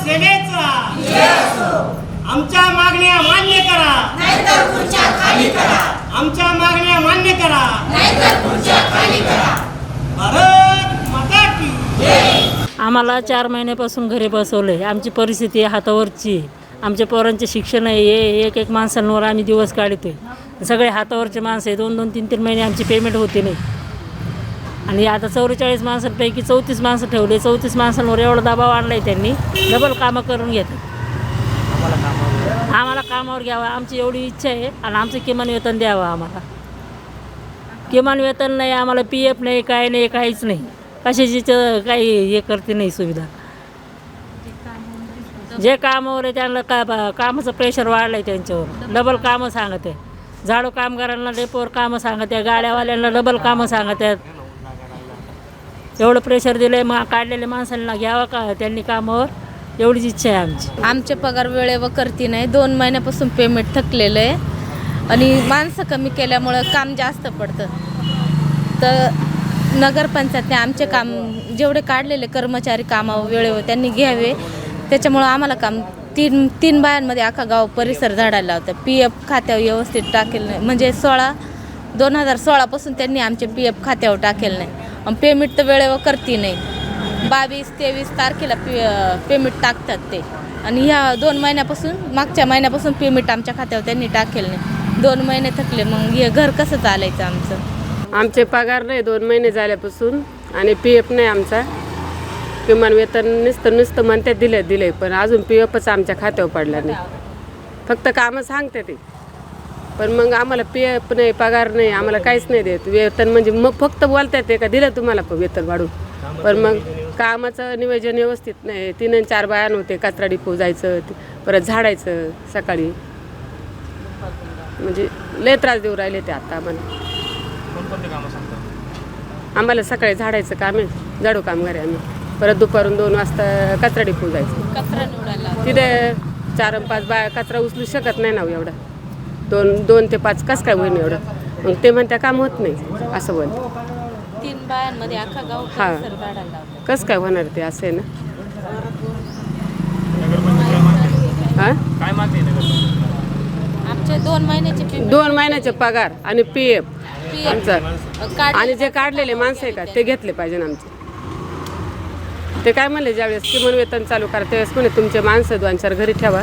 सेवेचा आमच्या मागण्या मान्य करा, नाहीतर खुर्च्या खाली करा. आमच्या मागण्या मान्य करा, नाहीतर खुर्च्या खाली करा. भारत माता की जय. आम्हाला 4 महिन्यापासून घरी बसवलं. आमची परिस्थिती हातावरची आहे. आमच्या पोरांचे शिक्षण आहे, एक एक माणसांवर आम्ही दिवस काढतोय. सगळे हातावरचे माणसं आहे. 2-2, 3-3 महिने आमची पेमेंट होते नाही. आणि आता 44 माणसांपैकी 34 माणसं ठेवले. 34 माणसांवर एवढा दबाव आणला आहे त्यांनी. डबल कामं करून घेतात. आम्हाला कामावर घ्यावं आमची एवढी इच्छा आहे. आणि आमचं किमान वेतन द्यावं आम्हाला. किमान वेतन नाही, आम्हाला PF नाही, काय नाही, काहीच नाही. कशाची काही हे करते नाही सुविधा. जे कामावर आहे त्यांना कामाचं प्रेशर वाढलं आहे त्यांच्यावर. डबल कामं सांगत आहे. झाडू कामगारांना डेपोवर कामं सांगत आहे, गाड्यावाल्यांना डबल कामं सांगत आहेत. एवढं प्रेशर दिलं आहे. मग काढलेल्या माणसांना घ्यावं का त्यांनी कामावर, एवढीच इच्छा आहे आमची. आमचे पगार वेळेवर करते नाही. 2 महिन्यापासून पेमेंट थकलेलं आहे आणि माणसं कमी केल्यामुळं काम जास्त पडतं. तर नगरपंचायतने आमचे काम जेवढे काढलेले कर्मचारी कामावर वेळेवर त्यांनी घ्यावे. त्याच्यामुळं आम्हाला काम तीन बायांमध्ये अख्खा गाव परिसर झाडायला लावतं. PF खात्यावर व्यवस्थित टाकेल नाही. म्हणजे 2016 त्यांनी आमचे PF खात्यावर टाकेल नाही. आणि पेमेंट तर वेळेवर करते नाही. 22-23 तारखेला पेमेंट टाकतात ते. आणि ह्या 2 महिन्यापासून मागच्या महिन्यापासून पेमेंट आमच्या खात्यावर त्यांनी टाकेल नाही. 2 महिने थकले. मग हे घर कसं चालायचं आमचं? आमचे पगार नाही 2 महिने झाल्यापासून. आणि PF नाही आमचा. किमान वेतन नुसतं म्हणते दिले पण अजून PFच आमच्या खात्यावर पडला नाही. फक्त कामं सांगते ते, पण मग आम्हाला PF नाही, पगार नाही, आम्हाला काहीच नाही देत. वेतन म्हणजे मग फक्त बोलतात ते का दिलं तुम्हाला वेतन वाढून, पण मग कामाचं नियोजन व्यवस्थित नाही. 3-4 बाया नव्हते. कचरा डिपो जायचं, परत झाडायचं सकाळी. म्हणजे लय त्रास देऊ राहिले ते आता आम्हाला. आम्हाला सकाळी झाडायचं काम आहे, झाडू कामगार आहे आम्ही. परत दुपारून 2 वाजता कचरा डिपो जायचं. कचरा निवडायला तिथे 4-5 बाया कचरा उचलू शकत नाही ना एवढा. 2 ते 5 कसं काय होईन एवढं. मग ते म्हणत्या काम होत नाही असं बोल. 3 बायांमध्ये अख्खा गाव हा. परिसर झाडायला लावतं. कसं काय होणार ते असं आहे ना. हां आमचे 2 महिन्याचे पेमेंट 2 महिन्याचे पगार आणि PF आमचं. आणि जे काढलेले माणसं आहे का ते घेतले पाहिजे आमचे. ते काय म्हणले ज्यावेळेस किमान वेतन चालू करा त्यावेळेस म्हणे तुमचे माणसं 2-4 घरी ठेवा,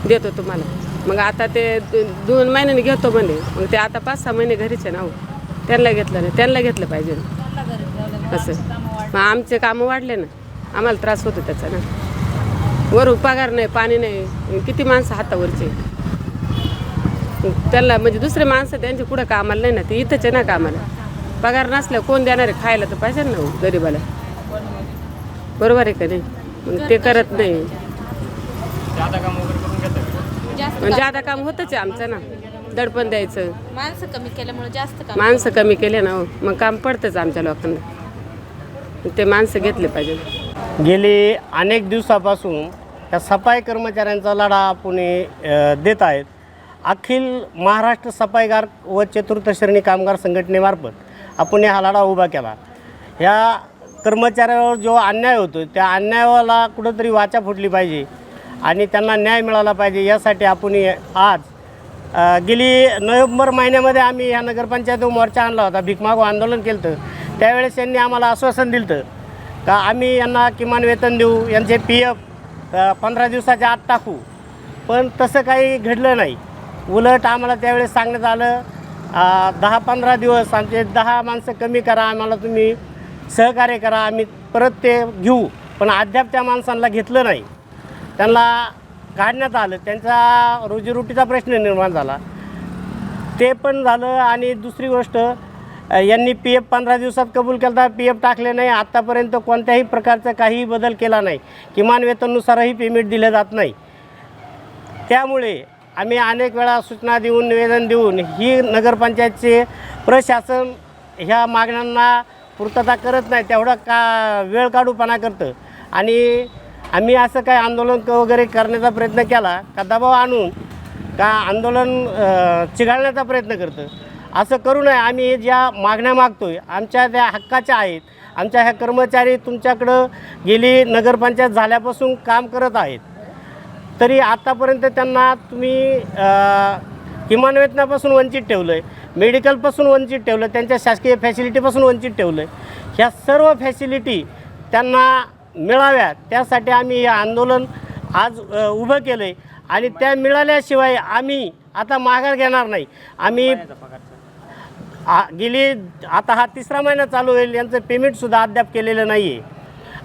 देतो तुम्हाला. मग आता ते 2 महिन्याने घेतो म्हणे. मग ते आता 5-6 महिने घरीच आहे ना. त्यांना घेतलं नाही, त्यांना घेतलं पाहिजे असं. मग आमचे कामं वाढले ना, आम्हाला त्रास होतो त्याचा ना. वरून पगार नाही, पाणी नाही, किती माणसं हातावरचे. त्यांना म्हणजे दुसरे माणसं त्यांचे कुठं कामाला नाही ना, ते इथंच आहे ना कामाला. पगार नसल्या कोण देणार आहे? खायला तर पाहिजे ना गरीबाला, बरोबर आहे का नाही. मग ते करत नाही. जादा काम होतच आहे आमचं ना. दडपण द्यायचं. माणसं कमी केल्यामुळे जास्त काम. माणसं कमी केले ना मग काम पडतंच आमच्या लोकांना. ते माणसं घेतले पाहिजे. गेली अनेक दिवसापासून या सफाई कर्मचाऱ्यांचा लढा आपण देत आहेत. अखिल महाराष्ट्र सफाईगार व चतुर्थ श्रेणी कामगार संघटनेमार्फत आपण हा लढा उभा केला. ह्या कर्मचाऱ्यावर जो अन्याय होतो त्या अन्यायाला कुठंतरी वाचा फुटली पाहिजे आणि त्यांना न्याय मिळाला पाहिजे. यासाठी आपण आज गेली नोव्हेंबर महिन्यामध्ये आम्ही ह्या नगरपंचायत मोर्चा आणला होता, भीक मागू आंदोलन केलं होतं. त्यावेळेस यांनी आम्हाला आश्वासन दिलं होतं का आम्ही यांना किमान वेतन देऊ, यांचे PF 15 दिवसाच्या आत टाकू. पण तसं काही घडलं नाही. उलट आम्हाला त्यावेळेस सांगण्यात आलं 10-15 दिवस आमचे 10 माणसं कमी करा, आम्हाला तुम्ही सहकार्य करा, आम्ही परत ते घेऊ. पण अद्याप त्या माणसांना घेतलं नाही, त्यांना काढण्यात आलं. त्यांचा रोजीरोटीचा प्रश्न निर्माण झाला. ते पण झालं. आणि दुसरी गोष्ट, यांनी PF 15 दिवसात कबूल केला, PF टाकले नाही. आत्तापर्यंत कोणत्याही प्रकारचा काहीही बदल केला नाही. किमान वेतनानुसारही पेमेंट दिलं जात नाही. त्यामुळे आम्ही अनेक वेळा सूचना देऊन, निवेदन देऊन ही नगरपंचायतचे प्रशासन ह्या मागण्यांना पूर्तता करत नाही, तेवढा वेळ काढूपणा करतं. आणि आम्ही असं काय आंदोलन वगैरे करण्याचा प्रयत्न केला का दबाव आणून का आंदोलन चिघाळण्याचा प्रयत्न करतं. असं करू नये. आम्ही ज्या मागण्या मागतो आहे आमच्या त्या हक्काच्या आहेत आमच्या ह्या कर्मचारी तुमच्याकडं गेली नगरपंचायत झाल्यापासून काम करत आहेत, तरी आतापर्यंत त्यांना तुम्ही किमान वेतनापासून वंचित ठेवलं आहे, मेडिकलपासून वंचित ठेवलं, त्यांच्या शासकीय फॅसिलिटीपासून वंचित ठेवलं आहे. ह्या सर्व फॅसिलिटी त्यांना मिळाव्या त्यासाठी आम्ही हे आंदोलन आज उभं केलं आहे आणि त्या मिळाल्याशिवाय आम्ही आता माघार घेणार नाही. आम्ही गेली आता हा 3रा महिना चालू होईल, यांचं पेमेंटसुद्धा अद्याप केलेलं नाही आहे.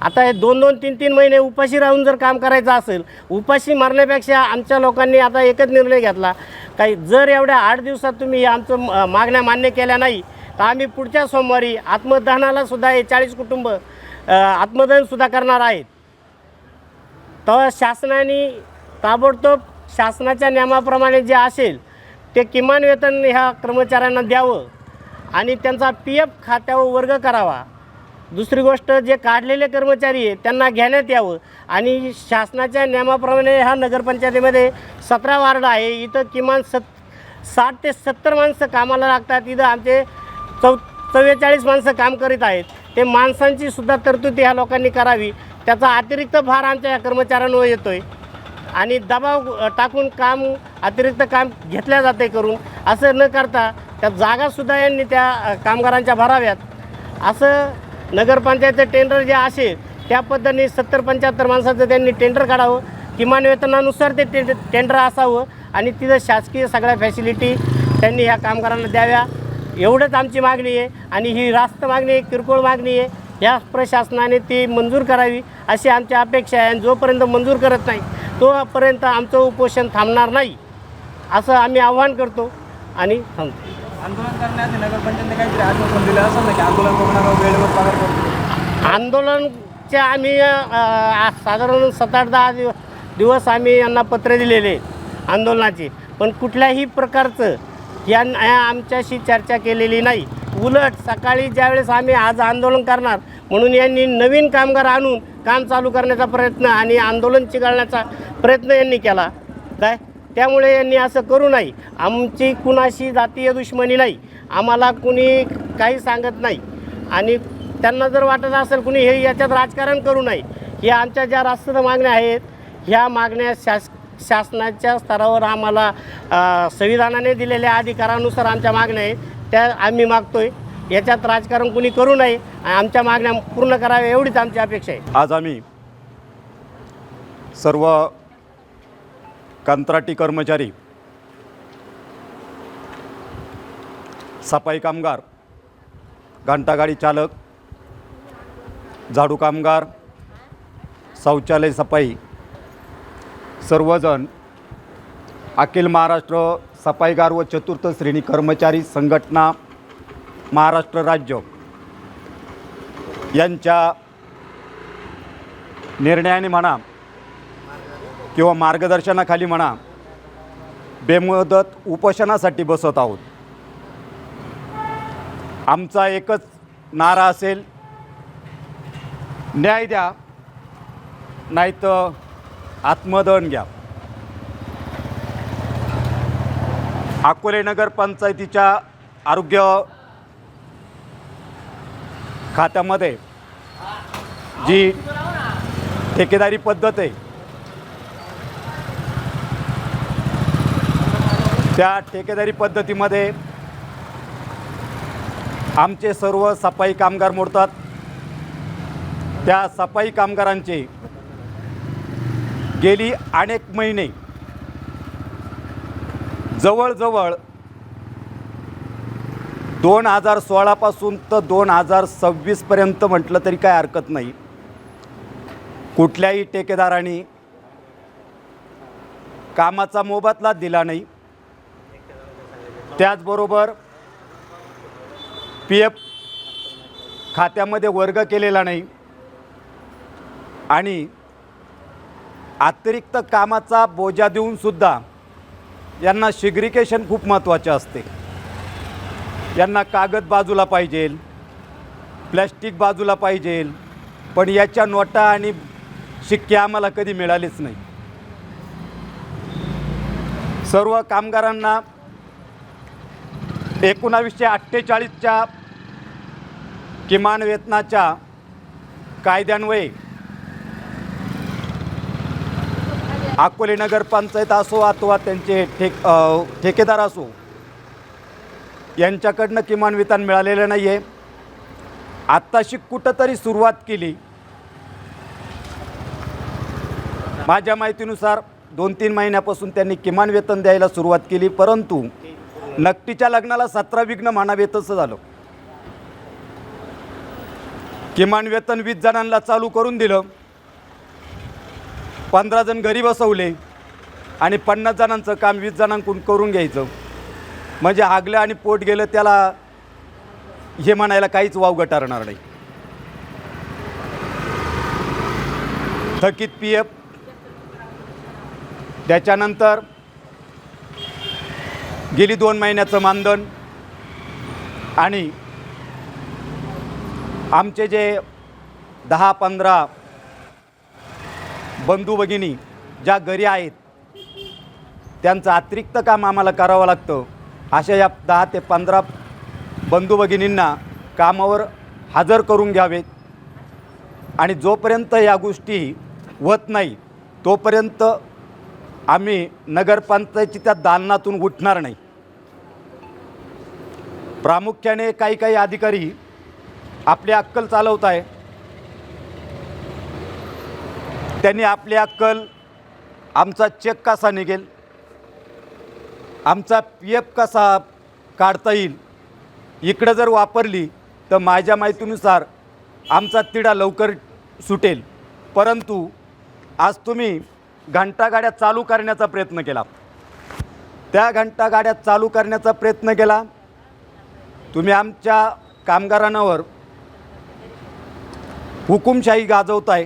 आता हे 2-2, 3-3 महिने उपाशी राहून जर काम करायचं असेल, उपाशी मारण्यापेक्षा आमच्या लोकांनी आता एकच निर्णय घेतला काही जर एवढ्या 8 दिवसात तुम्ही आमचं मागण्या मान्य केल्या नाही तर आम्ही पुढच्या सोमवारी आत्मदहनालासुद्धा हे 40 कुटुंब आत्मदहनसुद्धा करणार आहेत. तर शासनाने ताबडतोब शासनाच्या नियमाप्रमाणे जे असेल ते किमान वेतन ह्या कर्मचाऱ्यांना द्यावं आणि त्यांचा PF खात्यावर वर्ग करावा. दुसरी गोष्ट, जे काढलेले कर्मचारी आहे त्यांना घेण्यात यावं आणि शासनाच्या नियमाप्रमाणे ह्या नगरपंचायतीमध्ये 17 वार्ड आहे, इथं किमान 60 ते 70 माणसं कामाला लागतात. इथं आमचे 44 माणसं काम करीत आहेत. ते माणसांची सुद्धा तरतूद ह्या लोकांनी करावी. त्याचा अतिरिक्त भार आमच्या कर्मचाऱ्यांवर येतो आहे आणि दबाव टाकून अतिरिक्त काम घेतल्या जाते करून. असं न करता त्या जागासुद्धा यांनी त्या कामगारांच्या भराव्यात. असं नगरपंचायतचं टेंडर जे असेल त्या पद्धतीने 70-75 माणसाचं त्यांनी टेंडर काढावं, किमान वेतनानुसार ते टेंडर असावं आणि तिथं शासकीय सगळ्या फॅसिलिटी त्यांनी ह्या कामगारांना द्याव्या. एवढंच आमची मागणी आहे आणि ही रास्त मागणी आहे, किरकोळ मागणी आहे. या प्रशासनाने ती मंजूर करावी अशी आमची अपेक्षा आहे आणि जोपर्यंत मंजूर करत नाही तोपर्यंत आमचं उपोषण थांबणार नाही असं आम्ही आवाहन करतो आणि थांबतो. आंदोलन करण्यात नगरपंचायतने काहीतरी आश्वासन दिलं असं ना की आंदोलन करून वेळेवर पगार करतो. आंदोलनच्या आम्ही साधारण 7-8-10 दिवस आम्ही यांना पत्र दिलेले आंदोलनाचे, पण कुठल्याही प्रकारचं आमच्याशी चर्चा केलेली नाही. उलट सकाळी ज्यावेळेस आम्ही आज आंदोलन करणार म्हणून यांनी नवीन कामगार आणून काम चालू करण्याचा प्रयत्न आणि आंदोलन चिघळण्याचा प्रयत्न यांनी केला काय. त्यामुळे यांनी असं करू नये. आमची कुणाशी जातीय दुश्मनी नाही, आम्हाला कुणी काही सांगत नाही आणि त्यांना जर वाटत असेल कुणी हे याच्यात राजकारण करू नये. या आमच्या ज्या रास्त मागण्या आहेत ह्या मागण्या शासनाच्या स्तरावर आम्हाला संविधानाने दिलेल्या अधिकारानुसार आमच्या मागण्या आहेत त्या आम्ही मागतोय. याच्यात राजकारण कुणी करू नये आणि आमच्या मागण्या पूर्ण कराव्या एवढीच आमची अपेक्षा आहे. आज आम्ही सर्व कंत्राटी कर्मचारी, सफाई कामगार, घंटागाडी चालक, झाडू कामगार, शौचालय सफाई सर्वजण अखिल महाराष्ट्र सफाईगार व चतुर्थ श्रेणी कर्मचारी संघटना महाराष्ट्र राज्य यांच्या निर्णयाने म्हणा किंवा मार्गदर्शनाखाली म्हणा बेमुदत उपोषणासाठी बसत आहोत. आमचा एकच नारा असेल, न्याय द्या नाहीतर आत्मदहन घ्या. अकोले नगरपंचायतीच्या आरोग्य खात्यामध्ये जी ठेकेदारी पद्धत आहे त्या ठेकेदारी पद्धतीमध्ये आमचे सर्व सफाई कामगार मोडतात. त्या सफाई कामगारांचे गेली अनेक महिने जवळजवळ 2016 पासून तर 2026 पर्यंत म्हटलं तरी काय हरकत नाही, कुठल्याही ठेकेदारांनी कामाचा मोबदला दिला नाही. त्याचबरोबर PF खात्यामध्ये वर्ग केलेला नाही आणि अतिरिक्त कामाचा बोजा देऊनसुद्धा यांना सिग्रिकेशन खूप महत्त्वाचे असते. यांना कागद बाजूला पाहिजे, प्लॅस्टिक बाजूला पाहिजे, पण याच्या नोटा आणि शिक्के आम्हाला कधी मिळालेच नाही. सर्व कामगारांना 1948च्या किमान वेतनाच्या कायद्यान्वये अकोले नगरपंचायत असो अथवा त्यांचे ठेकेदार असो यांच्याकडनं किमान वेतन मिळालेलं नाही आहे. आत्ताशी कुठंतरी सुरुवात केली. माझ्या माहितीनुसार 2-3 महिन्यापासून त्यांनी किमान वेतन द्यायला सुरुवात केली, परंतु नकटीच्या लग्नाला 17 विघ्न म्हणावे तसं झालं. किमान वेतन 20 जणांना चालू करून दिलं, 15 जण घरी बसवले आणि 50 जणांचं काम 20 जणांकडून करून घ्यायचं. म्हणजे हागलं आणि पोट गेलं त्याला हे म्हणायला काहीच वावगं ठरणार नाही. थकीत PF, त्याच्यानंतर गेली 2 महिन्याचं मानधन आणि आमचे जे 10-15 बंधू भगिनी ज्या घरी आहेत त्यांचं अतिरिक्त काम आम्हाला करावं लागतं. अशा या 10 ते 15 बंधू भगिनींना कामावर हजर करून घ्यावेत आणि जोपर्यंत या गोष्टी होत नाही तोपर्यंत आम्ही नगरपंचायतीच्या त्या दालनातून उठणार नाही. प्रामुख्याने काही अधिकारी आपली अक्कल चालवत आहे. त्यांनी आपली अक्कल आमचा चेक कसा निघेल, आमचा PF कसा काढता येईल इकडं जर वापरली तर माझ्या माहितीनुसार आमचा तिढा लवकर सुटेल. परंतु आज तुम्ही घंटागाड्या चालू करण्याचा प्रयत्न केला. त्या घंटागाड्या चालू करण्याचा प्रयत्न केला. तुम्ही आमच्या कामगारांवर हुकुमशाही गाजवताय.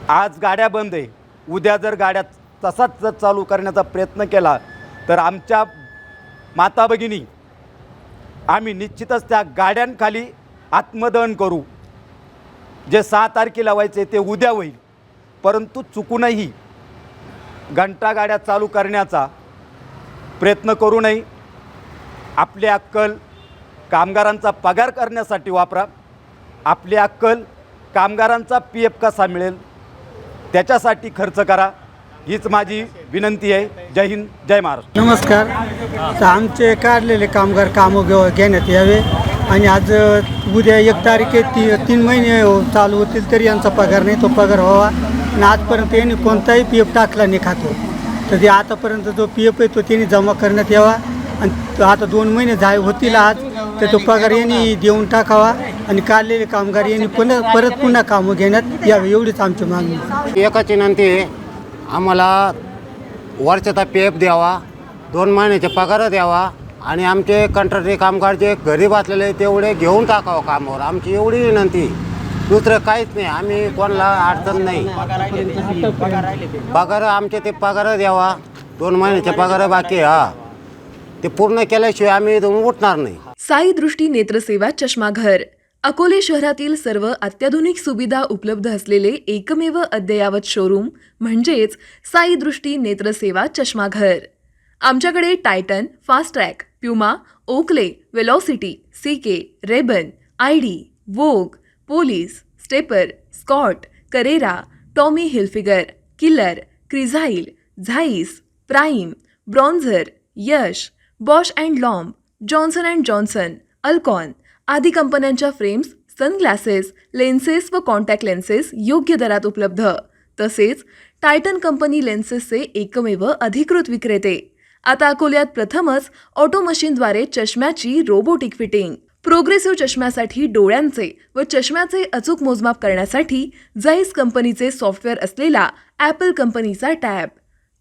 आज गाड्या बंद आहे, उद्या जर गाड्या तसाच जर चालू करण्याचा प्रयत्न केला तर आमच्या माता भगिनी आम्ही निश्चितच त्या गाड्यांखाली आत्मदहन करू. जे 6 तारखेला व्हायचे ते उद्या होईल, परंतु चुकूनही घंटागाड्या चालू करण्याचा प्रयत्न करू नये. आपली अक्कल कामगारांचा पगार करण्यासाठी वापरा. आपली अक्कल कामगारांचा PF कसा मिळेल त्याच्यासाठी खर्च करा. हीच माझी विनंती आहे. जय हिंद, जय महाराष्ट्र. नमस्कार. तर आमचे काढलेले कामगार कामं घेण्यात यावे आणि आज उद्या 1 तारीख आहे, 3 महिने चालू होतील तरी यांचा पगार नाही, तो पगार व्हावा. आणि आजपर्यंत यांनी कोणताही PF टाकला नाही खातो. तर ते आतापर्यंत जो PF आहे तो त्यांनी जमा करण्यात यावा आणि आता 2 महिने होतील आज, तर तो पगार यांनी देऊन टाकावा आणि काढलेले कामगार यांनी पुन्हा कामं घेण्यात यावे, एवढीच आमची मागणी. एकाची विनंती आहे, आम्हाला वर्षाचा PF द्यावा, 2 महिन्याचे पगार द्यावा आणि आमचे कंत्राटी कामगार जे घरी बसलेले तेवढे घेऊन टाकावं कामावर. आमची एवढी विनंती, दुसरं काहीच नाही. आम्ही कोणाला अडचण नाही. पगार आमचे ते पगार द्यावा, 2 महिन्याचे पगार बाकी ते पूर्ण केल्याशिवाय आम्ही इथून उठणार नाही. साई दृष्टी नेत्रसेवा चष्माघर अकोले शहरातील सर्व अत्याधुनिक सुविधा उपलब्ध असलेले एकमेव अद्ययावत शोरूम म्हणजेच साई दृष्टी नेत्रसेवा चष्माघर. आमच्याकडे Titan, Fastrack, Puma, Oakley, Velocity, CK, Ray Ban, ID, Vogue, Police, Stepper, Scott, Carrera, Tommy Hilfiger, Killer, Crizal, Zeiss, Prime, Bronzer, Yash, Bausch and Lomb, Johnson and Johnson, Alcon आदी कंपन्यांच्या फ्रेम्स, सनग्लासेस, लेन्सेस व contact lenses योग्य दरात उपलब्ध. तसेच Titan company लेन्सेसचे एकमेव अधिकृत विक्रेते. आता अकोल्यात प्रथमच ऑटो मशीनद्वारे चष्म्याची रोबोटिक फिटिंग. प्रोग्रेसिव्ह चष्म्यासाठी डोळ्यांचे व चष्म्याचे अचूक मोजमाप करण्यासाठी जाईस कंपनीचे सॉफ्टवेअर असलेला ॲपल कंपनीचा टॅब.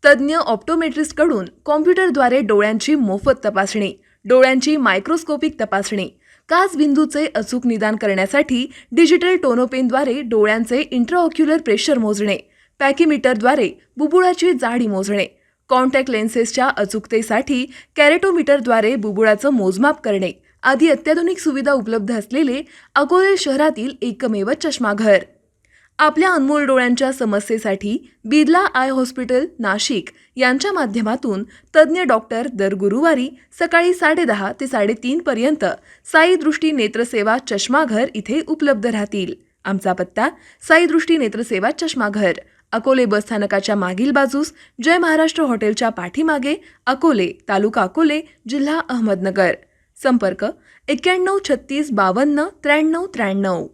तज्ज्ञ ऑप्टोमेट्रिस्टकडून कॉम्प्युटरद्वारे डोळ्यांची मोफत तपासणी, डोळ्यांची मायक्रोस्कोपिक तपासणी, काच बिंदूचे अचूक निदान करण्यासाठी डिजिटल टोनोपेनद्वारे डोळ्यांचे इंट्राऑक्युलर प्रेशर मोजणे, पॅकीमीटरद्वारे बुबुळाची जाडी मोजणे, कॉन्टॅक्ट लेन्सेसच्या अचूकतेसाठी कॅरेटोमीटरद्वारे बुबुळाचं मोजमाप करणे आदी अत्याधुनिक सुविधा उपलब्ध असलेले अकोले शहरातील एकमेव चष्माघर. आपल्या अनमोल डोळ्यांच्या समस्येसाठी बिर्ला आय हॉस्पिटल नाशिक यांच्या माध्यमातून तज्ज्ञ डॉक्टर दर गुरुवारी सकाळी 10:30 ते 3:30 पर्यंत साई दृष्टी नेत्रसेवा चष्माघर इथे उपलब्ध राहतील. आमचा पत्ता साई दृष्टी नेत्रसेवा चष्माघर, अकोले बसस्थानकाच्या मागील बाजूस, जय महाराष्ट्र हॉटेलच्या पाठीमागे, अकोले, तालुका अकोले, जिल्हा अहमदनगर. संपर्क 91 36 52 93 93.